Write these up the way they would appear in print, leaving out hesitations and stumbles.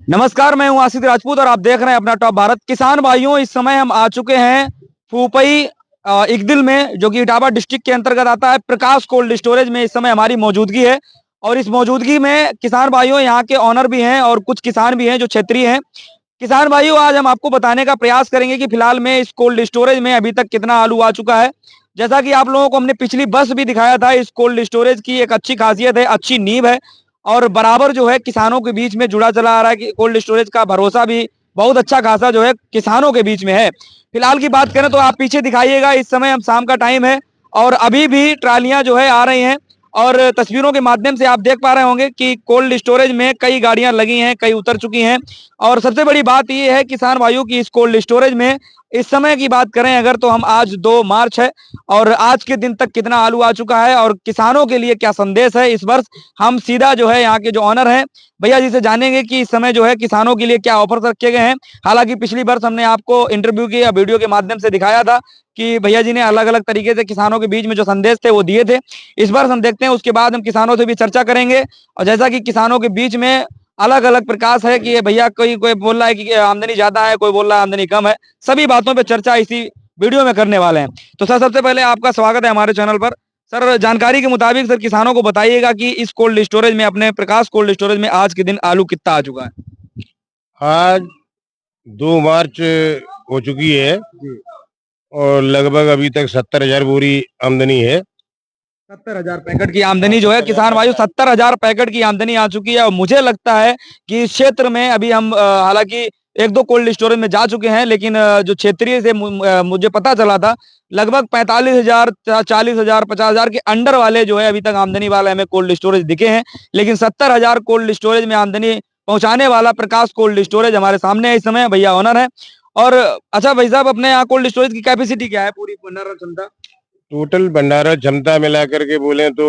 नमस्कार, मैं हूं आसिफ राजपूत और आप देख रहे हैं अपना टॉप भारत। किसान भाइयों, इस समय हम आ चुके हैं फूपई इकदिल में, जो कि इटावा डिस्ट्रिक्ट के अंतर्गत आता है। प्रकाश कोल्ड स्टोरेज में इस समय हमारी मौजूदगी है और इस मौजूदगी में किसान भाइयों, यहाँ के ऑनर भी हैं और कुछ किसान भी हैं जो क्षेत्रीय हैं। किसान भाइयों, आज हम आपको बताने का प्रयास करेंगे कि फिलहाल में इस कोल्ड स्टोरेज में अभी तक कितना आलू आ चुका है। जैसा कि आप लोगों को हमने पिछली बस भी दिखाया था, इस कोल्ड स्टोरेज की एक अच्छी खासियत है, अच्छी नींव है और बराबर जो है किसानों के बीच में जुड़ा चला आ रहा है कि कोल्ड स्टोरेज का भरोसा भी बहुत अच्छा खासा जो है किसानों के बीच में है। फिलहाल की बात करें तो आप पीछे दिखाइएगा, इस समय हम शाम का टाइम है और अभी भी ट्रालियां जो है आ रही हैं और तस्वीरों के माध्यम से आप देख पा रहे होंगे कि कोल्ड स्टोरेज में कई गाड़ियां लगी हैं, कई उतर चुकी हैं। और सबसे बड़ी बात यह है किसान भाइयों की, इस कोल्ड स्टोरेज में इस समय की बात करें अगर तो हम आज 2 मार्च है और आज के दिन तक कितना आलू आ चुका है और किसानों के लिए क्या संदेश है इस वर्ष, हम सीधा जो है यहाँ के जो ऑनर हैं भैया जी से जानेंगे कि इस समय जो है किसानों के लिए क्या ऑफर रखे गए हैं। हालांकि पिछली वर्ष हमने आपको इंटरव्यू के या वीडियो के माध्यम से दिखाया था कि भैया जी ने अलग अलग तरीके से किसानों के बीच में जो संदेश थे वो दिए थे। इस बार हम देखते हैं, उसके बाद हम किसानों से भी चर्चा करेंगे और जैसा कि किसानों के बीच में अलग अलग प्रकाश है कि ये भैया कोई कोई बोल रहा है कि आमदनी ज्यादा है, कोई बोल रहा है आमदनी कम है। सभी बातों पे चर्चा इसी वीडियो में करने वाले हैं। तो सर, सबसे पहले आपका स्वागत है हमारे चैनल पर। सर, जानकारी के मुताबिक सर किसानों को बताइएगा कि इस कोल्ड स्टोरेज में, अपने प्रकाश कोल्ड स्टोरेज में आज के दिन आलू कितना आ चुका है। आज 2 मार्च हो चुकी है और लगभग अभी तक 70,000 बोरी आमदनी है। 70,000 पैकेट की आमदनी जो है किसान भाइयों, 70,000 पैकेट की आमदनी आ चुकी है। और मुझे लगता है कि इस क्षेत्र में अभी हम हालांकि 1-2 कोल्ड स्टोरेज में जा चुके हैं, लेकिन जो क्षेत्रीय से मुझे पता चला था लगभग 45,000, 40,000, 50,000 के अंडर वाले जो है अभी तक आमदनी वाले हमें कोल्ड स्टोरेज दिखे हैं। लेकिन 70,000 कोल्ड स्टोरेज में आमदनी पहुंचाने वाला प्रकाश कोल्ड स्टोरेज हमारे सामने है इस समय, भैया ऑनर है। और अच्छा भाई साहब, अपने यहाँ कोल्ड स्टोरेज की कैपेसिटी क्या है, पूरी भंडारण क्षमता? टोटल भंडारण क्षमता मिलाकर के बोले तो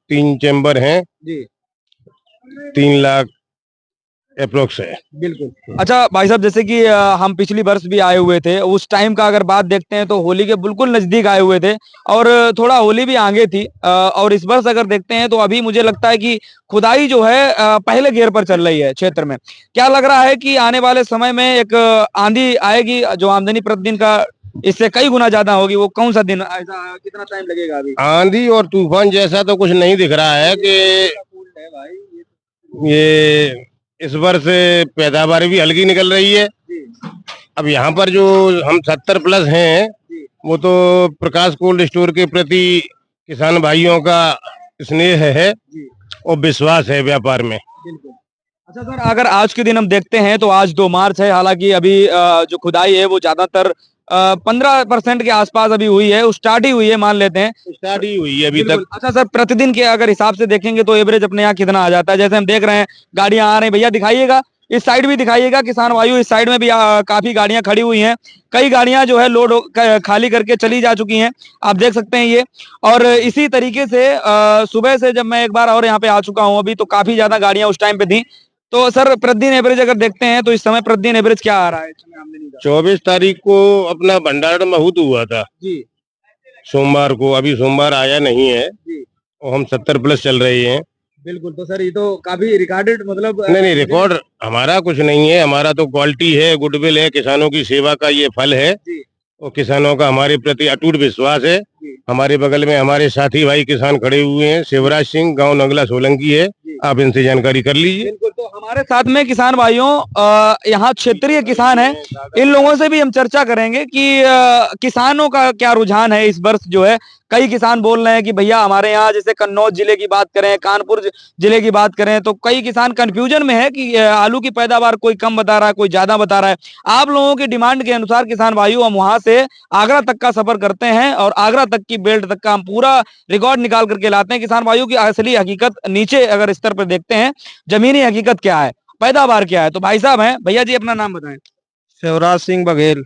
3 चैम्बर हैं जी, 3 लाख अप्रोक्स है। बिल्कुल। अच्छा भाई साहब, जैसे कि हम पिछली वर्ष भी आए हुए थे, उस टाइम का अगर बात देखते हैं तो होली के बिल्कुल नजदीक आए हुए थे और थोड़ा होली भी आगे थी। और इस वर्ष अगर देखते हैं तो अभी मुझे लगता है कि खुदाई जो है पहले गेयर पर चल रही है क्षेत्र में। क्या लग रहा है कि आने वाले समय में एक आंधी आएगी, जो आमदनी प्रतिदिन का इससे कई गुना ज्यादा होगी? वो कौन सा दिन, ऐसा कितना टाइम लगेगा अभी? आंधी और तूफान जैसा तो कुछ नहीं दिख रहा है कि ये इस वर्ष पैदावार भी हल्की निकल रही है। अब यहाँ पर जो हम 70 प्लस हैं वो तो प्रकाश कोल्ड स्टोर के प्रति किसान भाइयों का स्नेह है और विश्वास है व्यापार में। अच्छा सर, अगर आज के दिन हम देखते हैं तो आज 2 मार्च है, हालांकि अभी जो खुदाई है वो ज्यादातर 15% के आसपास अभी हुई है, स्टार्ट ही हुई है, मान लेते हैं स्टार्ट ही हुई है अभी तक। अच्छा सर, प्रतिदिन के अगर हिसाब से देखेंगे तो एवरेज अपने यहाँ कितना आ जाता है? जैसे हम देख रहे हैं गाड़ियां आ रही हैं, भैया दिखाइएगा, इस साइड भी दिखाइएगा किसान भाइयों, इस साइड में भी काफी गाड़ियां खड़ी हुई हैं। कई गाड़ियां जो है लोड खाली करके चली जा चुकी हैं, आप देख सकते हैं ये। और इसी तरीके से सुबह से जब मैं एक बार और यहाँ पे आ चुका हूँ अभी, तो काफी ज्यादा गाड़ियां उस टाइम पे थी। तो सर, प्रतिदिन एवरेज अगर देखते हैं तो इस समय प्रतिदिन एवरेज क्या आ रहा है इस समय आमदनी का? 24 तारीख को अपना भंडारण महूत हुआ था जी सोमवार को, अभी सोमवार आया नहीं है जी, और हम 70 प्लस चल रहे हैं। बिल्कुल। तो सर, ये तो काफी रिकॉर्डेड, मतलब नहीं, रिकॉर्ड हमारा कुछ नहीं है, हमारा तो क्वालिटी है, गुडविल है, किसानों की सेवा का ये फल है जी और किसानों का हमारे प्रति अटूट विश्वास है। जी हमारे बगल में हमारे साथी भाई किसान खड़े हुए हैं, शिवराज सिंह, गांव नंगला सोलंकी है, आप इनसे जानकारी कर लीजिए। बिल्कुल। तो हमारे साथ में किसान भाइयों यहाँ क्षेत्रीय किसान हैं, इन लोगों से भी हम चर्चा करेंगे कि किसानों का क्या रुझान है इस वर्ष जो है। कई किसान बोल रहे हैं कि भैया हमारे यहाँ, जैसे कन्नौज जिले की बात करें, कानपुर जिले की बात करें, तो कई किसान कंफ्यूजन में है कि आलू की पैदावार कोई कम बता रहा है, कोई ज्यादा बता रहा है। आप लोगों की डिमांड के अनुसार किसान भाइयों, हम वहां से आगरा तक का सफर करते हैं और आगरा तक की बेल्ट तक का हम पूरा रिकॉर्ड निकाल करके लाते हैं। किसान भाइयों की असली हकीकत नीचे अगर स्तर पर देखते हैं, जमीनी हकीकत क्या है, पैदावार क्या है, तो भाई साहब हैं, भैया जी अपना नाम बताएं। शिवराज सिंह बघेल।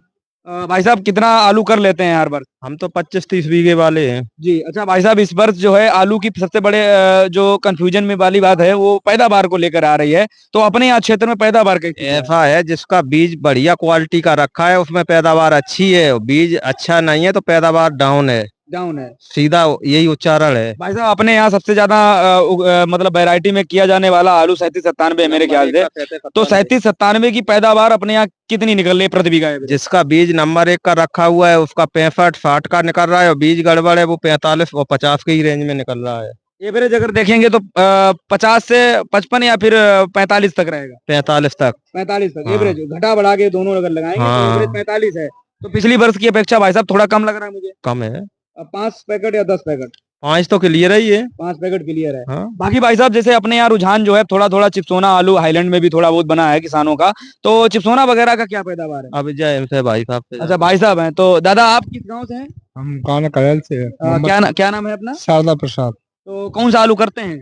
भाई साहब, कितना आलू कर लेते हैं हर बार? हम तो 25-30 बीघे वाले हैं जी। अच्छा भाई साहब, इस वर्ष जो है आलू की सबसे बड़े जो कंफ्यूजन में वाली बात है वो पैदावार को लेकर आ रही है। तो अपने यहाँ क्षेत्र में पैदावार कैसी है? ऐसा है जिसका बीज बढ़िया क्वालिटी का रखा है उसमें पैदावार अच्छी है, बीज अच्छा नहीं है तो पैदावार डाउन है। डाउन है। सीधा यही उच्चारण है। भाई साहब अपने यहाँ सबसे ज्यादा मतलब वैरायटी में किया जाने वाला आलू 37-97 है मेरे ख्याल से। तो 37-97 की पैदावार अपने यहाँ कितनी निकल रही है प्रति बीघा एवरेज? जिसका बीज नंबर 1 का रखा हुआ है उसका 65-60 का निकल रहा है, और बीज गड़बड़ है वो 45 और 50 के ही रेंज में निकल रहा है। एवरेज अगर देखेंगे तो 50 से 55 या फिर 45 तक रहेगा। 45 तक। 45 तक हाँ। एवरेज घटा बढ़ा के दोनों अगर लगाएंगे तो हाँ। एवरेज 45 है। तो पिछली वर्ष की अपेक्षा भाई साहब थोड़ा कम लग रहा है मुझे। कम है। 5 पैकेट या 10 पैकेट? 5 तो क्लियर ही है। 5 पैकेट क्लियर है। हाँ। बाकी भाई साहब जैसे अपने यहाँ रुझान जो है थोड़ा थोड़ा चिप्सोना आलू हाईलैंड में भी थोड़ा बहुत बना है किसानों का, तो चिप्सोना वगैरह का क्या पैदावार है? अब जय से भाई साहब से। अच्छा भाई साहब हैं तो दादा आप किस गांव से हैं? हम काना करैल से हैं। क्या नाम है अपना? शारदा प्रसाद। तो कौन सा आलू करते हैं?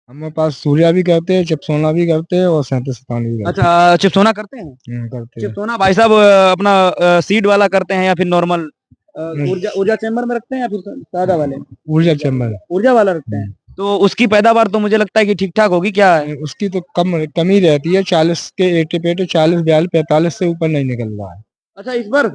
हमारे पास सूर्या भी करते हैं, चिपसोना भी करते हैं और 37-57 भी करते अच्छा चिप्सोना करते हैं। हैं। करते हैं। चिप्सोना भाई साहब अपना सीड वाला करते हैं या फिर नॉर्मल ऊर्जा ऊर्जा चेम्बर में रखते हैं या फिर सादा वाले? ऊर्जा चैम्बर। ऊर्जा वाला रखते हैं। तो उसकी पैदावार तो मुझे लगता है कि ठीक ठाक होगी, क्या है? उसकी तो कमी रहती है, 40 के एटे पेटे 40 42 45 से ऊपर नहीं निकल रहा है। अच्छा इस बार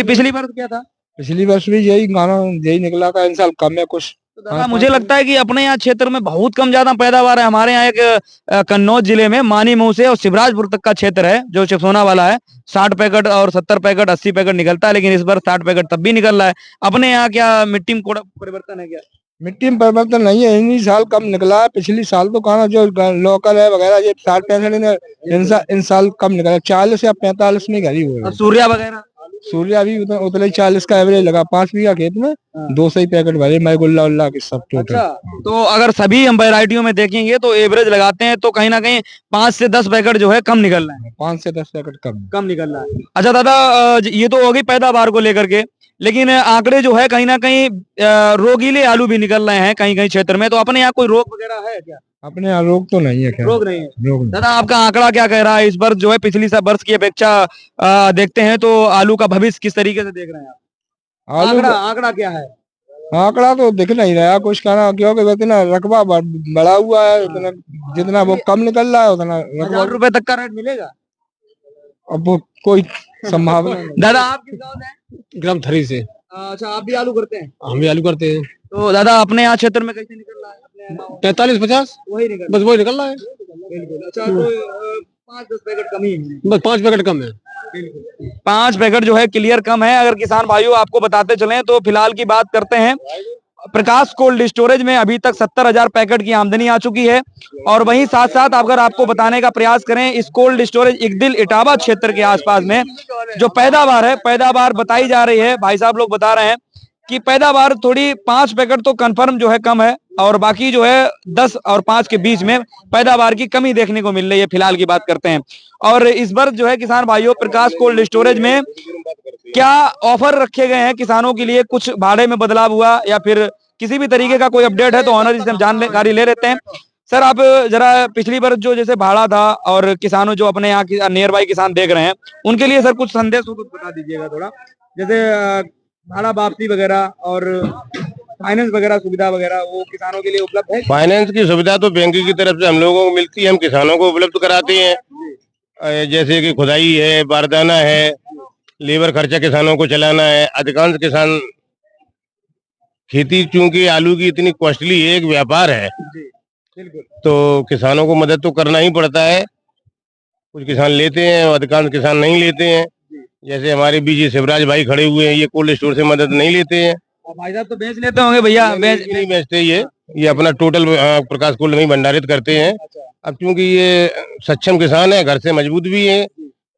पिछली बार क्या था? पिछली वर्ष भी यही गाना यही निकला था, इन साल कम है कुछ। तो दादा मुझे लगता है कि अपने यहाँ क्षेत्र में बहुत कम ज्यादा पैदावार है। हमारे यहाँ एक कन्नौज जिले में मानी मुंह से और शिवराजपुर तक का क्षेत्र है जो चिप्सोना वाला है। 60 पैकेट और 70 पैकेट 80 पैकेट निकलता है, लेकिन इस बार 60 पैकेट तब भी निकल रहा है। अपने यहाँ क्या मिट्टी में कोई परिवर्तन है क्या? मिट्टी में परिवर्तन नहीं है, इन साल कम निकला है। पिछली साल तो गाना जो लोकल है वगैरह ये 60-65 इन साल कम निकला, 40 या 45 में घरी हो और सूर्या वगैरह? सूर्या भी उतना ही 40 का एवरेज लगा। 5 बीघा खेत में 200 ही पैकेट भरे मैगुल्ला उल्ला के सब टोटल। अच्छा तो अगर सभी हम वैरायटियों में देखेंगे तो एवरेज लगाते हैं तो कहीं ना कहीं 5 से 10 पैकेट जो है कम निकल रहा है। 5 से 10 पैकेट कम निकल रहा है। अच्छा दादा ये तो होगी पैदावार को लेकर के, लेकिन आंकड़े जो है कहीं ना कहीं रोगीले आलू भी निकल रहे हैं कहीं कहीं क्षेत्र में। तो अपने यहाँ कोई रोग वगैरह है क्या? अपने यहाँ रोग तो नहीं है। क्या रोग नहीं है? रोग नहीं। दादा आपका आंकड़ा क्या कह रहा है इस बार जो है पिछली वर्ष की अपेक्षा देखते हैं तो आलू का भविष्य किस तरीके से देख रहे हैं आप? आलू आंकड़ा क्या है? आंकड़ा तो दिख नहीं रहा कुछ कहना, क्योंकि इतना रकबा बढ़ा हुआ है, उतना जितना वो कम निकल रहा है उतना 1000 रुपए तक का रेट मिलेगा? अब वो कोई संभावना नहीं। दादा आप किस गाँव से? ग्राम थरी से। अच्छा आप भी आलू करते हैं? हम भी आलू करते हैं। तो दादा अपने यहाँ क्षेत्र में कैसे निकल रहा है? 45-50 वही निकल बस वही निकल रहा है। बिल्कुल। अच्छा तो 5-10 पैकेट कम ही है। बस 5 पैकेट कम है। 5 पैकेट जो है क्लियर कम है। अगर किसान भाइयों आपको बताते चलें तो फिलहाल की बात करते हैं, प्रकाश कोल्ड स्टोरेज में अभी तक 70,000 पैकेट की आमदनी आ चुकी है। और वहीं साथ साथ अगर आपको बताने का प्रयास करें इस कोल्ड स्टोरेज इकदिल इटावा क्षेत्र के आसपास में जो पैदावार बताई जा रही है, भाई साहब लोग बता रहे हैं कि पैदावार थोड़ी 5 पैकेट तो कंफर्म जो है कम है और बाकी जो है 10 और 5 के बीच में पैदावार की कमी देखने को मिल रही है। फिलहाल की बात करते हैं और इस बार जो है किसान भाइयों प्रकाश कोल्ड स्टोरेज में क्या ऑफर रखे गए हैं किसानों के लिए, कुछ भाड़े में बदलाव हुआ या फिर किसी भी तरीके का कोई अपडेट है तो ऑनर से हम जानकारी ले लेते हैं। सर आप जरा पिछली बार जो जैसे भाड़ा था और किसानों जो अपने यहाँ नियर बाई किसान देख रहे हैं उनके लिए सर कुछ संदेश हो कुछ बता दीजिएगा थोड़ा, जैसे भाड़ा वापसी वगैरह और फाइनेंस वगैरह सुविधा वगैरह वो किसानों के लिए उपलब्ध है? फाइनेंस की सुविधा तो बैंक की तरफ से हम लोगों को मिलती है, हम किसानों को उपलब्ध कराते हैं। जैसे कि खुदाई है, बारदाना है, लेबर खर्चा किसानों को चलाना है। अधिकांश किसान खेती चूंकि आलू की इतनी कॉस्टली एक व्यापार है तो किसानों को मदद तो करना ही पड़ता है। कुछ किसान लेते हैं और अधिकांश किसान नहीं लेते हैं। जैसे हमारे बीच शिवराज भाई खड़े हुए हैं, ये कोल्ड स्टोर से मदद नहीं लेते हैं। भाई साहब तो बेच लेते होंगे भैया? नहीं बेचते, ये अपना टोटल प्रकाश कोल्ड में ही भंडारित करते हैं। अब चूंकि ये सक्षम किसान है, घर से मजबूत भी है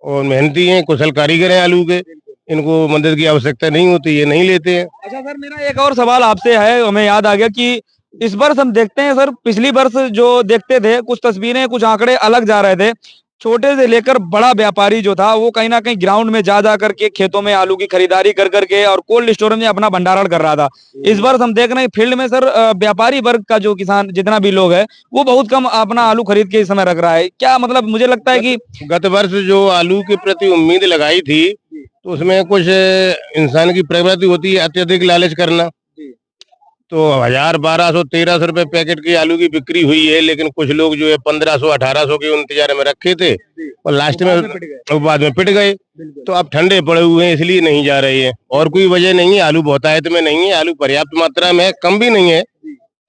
और मेहनती हैं, कुशल कारीगर हैं आलू के, इनको मदद की आवश्यकता नहीं होती, ये नहीं लेते हैं। अच्छा सर मेरा एक और सवाल आपसे है, हमें याद आ गया कि इस वर्ष हम देखते हैं सर पिछली वर्ष जो देखते थे कुछ तस्वीरें कुछ आंकड़े अलग जा रहे थे। छोटे से लेकर बड़ा व्यापारी जो था वो कहीं ना कहीं ग्राउंड में जा करके खेतों में आलू की खरीदारी कर करके और कोल्ड स्टोर में अपना भंडारण कर रहा था। इस वर्ष हम देख रहे हैं फील्ड में सर व्यापारी वर्ग का जो किसान जितना भी लोग है वो बहुत कम अपना आलू खरीद के इस समय रख रहा है। क्या मतलब मुझे लगता है कि गत वर्ष जो आलू के प्रति उम्मीद लगाई थी तो उसमें कुछ इंसान की प्रवृत्ति होती है अत्यधिक लालच करना, तो 1000, 1200, 1300 रुपए पैकेट की आलू की बिक्री हुई है, लेकिन कुछ लोग जो है 1500, 1800 के इंतजार में रखे थे और लास्ट में वो बाद में पिट गए। तो अब ठंडे पड़े हुए हैं इसलिए नहीं जा रहे हैं, और कोई वजह नहीं है। आलू बहुतायत में नहीं है, आलू पर्याप्त मात्रा में है, कम भी नहीं है,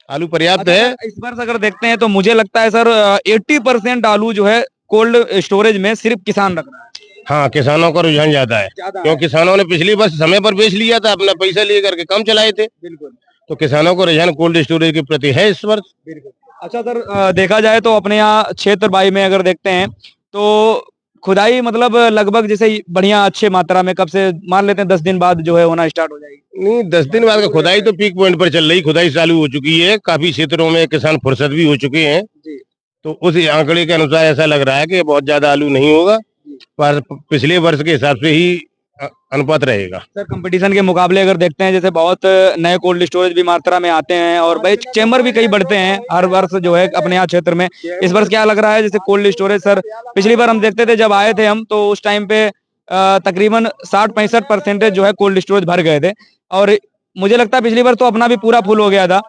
आलू पर्याप्त अच्छा, है। सर, इस बार अगर देखते हैं तो मुझे लगता है सर 80% आलू जो है कोल्ड स्टोरेज में सिर्फ किसान रख रहा है। हाँ, किसानों का रुझान ज्यादा है, क्योंकि किसानों ने पिछली बार समय पर बेच लिया था, अपना पैसा लेकर के कम चलाए थे, बिल्कुल तो किसानों को रुझान कोल्ड स्टोरेज के प्रति है इस वर्ष। बिल्कुल। अच्छा सर, देखा जाए तो अपने यहाँ क्षेत्र बाई में अगर देखते हैं तो खुदाई मतलब लगभग जैसे बढ़िया अच्छे मात्रा में कब से मान लेते हैं 10 दिन बाद जो है होना स्टार्ट हो जाएगी। नहीं, 10 दिन बाद का खुदाई तो पीक पॉइंट पर चल रही, खुदाई चालू हो चुकी है, काफी क्षेत्रों में किसान फुर्सत भी हो चुके हैं। तो उस आंकड़े के अनुसार ऐसा लग रहा है कि बहुत ज्यादा आलू नहीं होगा, पर पिछले वर्ष के हिसाब से ही अनुपात रहेगा। सर कंपटीशन के मुकाबले अगर देखते हैं जैसे बहुत नए कोल्ड स्टोरेज भी मात्रा में आते हैं और भाई चेम्बर भी कई बढ़ते हैं हर वर्ष जो है अपने यहाँ क्षेत्र में। इस वर्ष क्या लग रहा है जैसे कोल्ड स्टोरेज सर पिछली बार हम देखते थे जब आए थे हम तो उस टाइम पे तकरीबन 60-65% जो है कोल्ड स्टोरेज भर गए थे, और मुझे लगता है पिछली बार तो अपना भी पूरा फुल हो गया था।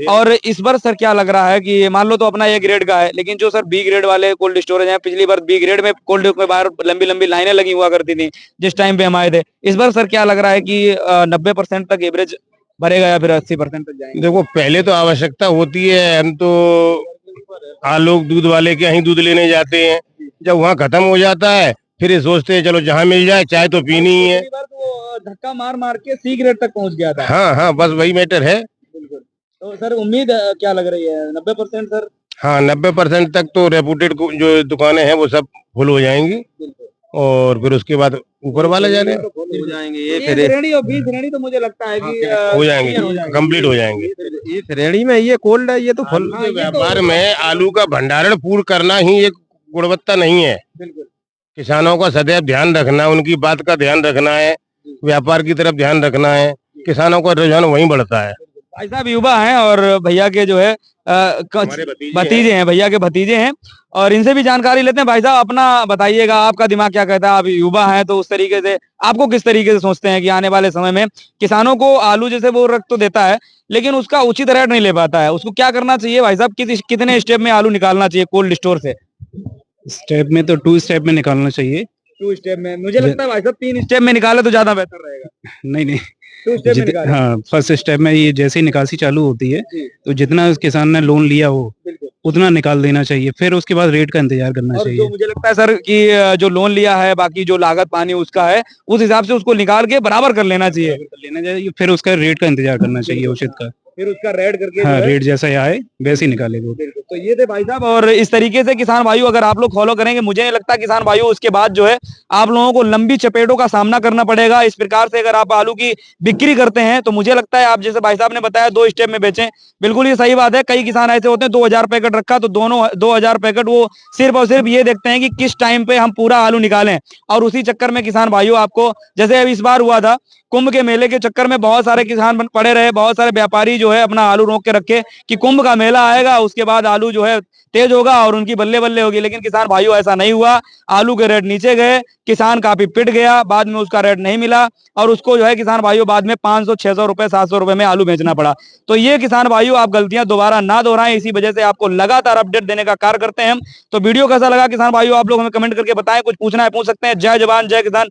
और इस बार सर क्या लग रहा है कि मान लो तो अपना ए ग्रेड का है, लेकिन जो सर बी ग्रेड वाले कोल्ड स्टोरेज हैं, पिछली बार बी ग्रेड में कोल्ड में बाहर लंबी लंबी लाइनें लगी हुआ करती थी जिस टाइम पे हम आए थे। इस बार सर क्या लग रहा है कि 90% तक एवरेज भरेगा या फिर 80% तक जाएंगे? देखो, पहले तो आवश्यकता होती है, हम तो लोग दूध वाले के यहाँ दूध लेने जाते हैं, जब वहाँ खत्म हो जाता है फिर ये सोचते हैं चलो जहाँ मिल जाए, चाय तो पीनी ही है। धक्का मार मार के सी ग्रेड तक पहुंच गया था। हाँ हाँ, बस वही मैटर है। बिल्कुल। तो सर उम्मीद क्या लग रही है 90% सर? हाँ, 90% तक तो रेपुटेड जो दुकानें हैं वो सब फुल हो जाएंगी, और फिर उसके बाद ऊपर वाला जाने हो जाएंगे। ये श्रेणी और बी श्रेणी तो मुझे लगता है कि हो जाएंगे, कंप्लीट हो जाएंगे। ये श्रेणी में ये कोल्ड है, ये तो फुल। व्यापार में आलू का भंडारण पूर्ण करना ही एक गुणवत्ता नहीं है। बिल्कुल। किसानों का सदैव ध्यान रखना, उनकी बात का ध्यान रखना है, व्यापार की तरफ ध्यान रखना है, किसानों का रुझान वहीं बढ़ता है। भाई साहब युवा हैं और भैया के जो है भतीजे हैं, भैया के भतीजे हैं, और इनसे भी जानकारी लेते हैं। भाई साहब अपना बताइएगा, आपका दिमाग क्या कहता है? आप युवा हैं तो उस तरीके से आपको किस तरीके से सोचते हैं कि आने वाले समय में किसानों को आलू जैसे वो रख तो देता है लेकिन उसका उचित रेट नहीं ले पाता है, उसको क्या करना चाहिए भाई साहब? कितने स्टेप में आलू निकालना चाहिए कोल्ड स्टोर से? स्टेप में तो 2 स्टेप में निकालना चाहिए। 2 स्टेप में मुझे लगता है भाई साहब 3 स्टेप में निकाले तो ज्यादा बेहतर रहेगा। नहीं नहीं, 2 स्टेप में निकाले। हाँ, फर्स्ट स्टेप में ये जैसे ही निकासी चालू होती है तो जितना उस किसान ने लोन लिया हो उतना निकाल देना चाहिए, फिर उसके बाद रेट का इंतजार करना और चाहिए। जो मुझे लगता है सर कि जो लोन लिया है बाकी जो लागत पानी उसका है उस हिसाब से उसको निकाल के बराबर कर लेना चाहिए। लेना चाहिए, फिर उसका रेट का इंतजार करना चाहिए उचित का। फिर उसका रेट करके हाँ, जो है रेट जैसा ही आए वैसे ही निकालेगा। तो ये थे भाई साहब, और इस तरीके से किसान भाइयों अगर आप लोग फॉलो करेंगे मुझे नहीं लगता किसान भाइयों उसके बाद जो है आप लोगों को लंबी चपेटों का सामना करना पड़ेगा। इस प्रकार से अगर आप आलू की बिक्री करते हैं तो मुझे लगता है आप जैसे भाई साहब ने बताया 2 स्टेप में बेचें, बिल्कुल ये सही बात है। कई किसान ऐसे होते हैं 2000 पैकेट रखा तो दोनों 2000 पैकेट वो सिर्फ और सिर्फ ये देखते हैं कि किस टाइम पे हम पूरा आलू निकालें, और उसी चक्कर में किसान भाइयों आपको जैसे अब इस बार हुआ था कुंभ के मेले के चक्कर में बहुत सारे किसान पड़े रहे, बहुत सारे व्यापारी जो है अपना आलू रोक के रखे कि कुंभ का मेला आएगा उसके बाद आलू जो है तेज होगा और उनकी बल्ले बल्ले होगी, लेकिन किसान भाइयों ऐसा नहीं हुआ। आलू के रेट नीचे गए, किसान काफी पिट गया, बाद में उसका रेट नहीं मिला और उसको जो है किसान भाइयों बाद में 500-600 रुपए 700 रुपए में आलू बेचना पड़ा। तो ये किसान भाइयों आप गलतियां दोबारा ना दोहराएं, इसी वजह से आपको लगातार अपडेट देने का कार्य करते हैं हम। तो वीडियो कैसा लगा किसान भाइयों आप लोग हमें कमेंट करके बताएं, कुछ पूछना है पूछ सकते हैं। जय जवान जय किसान।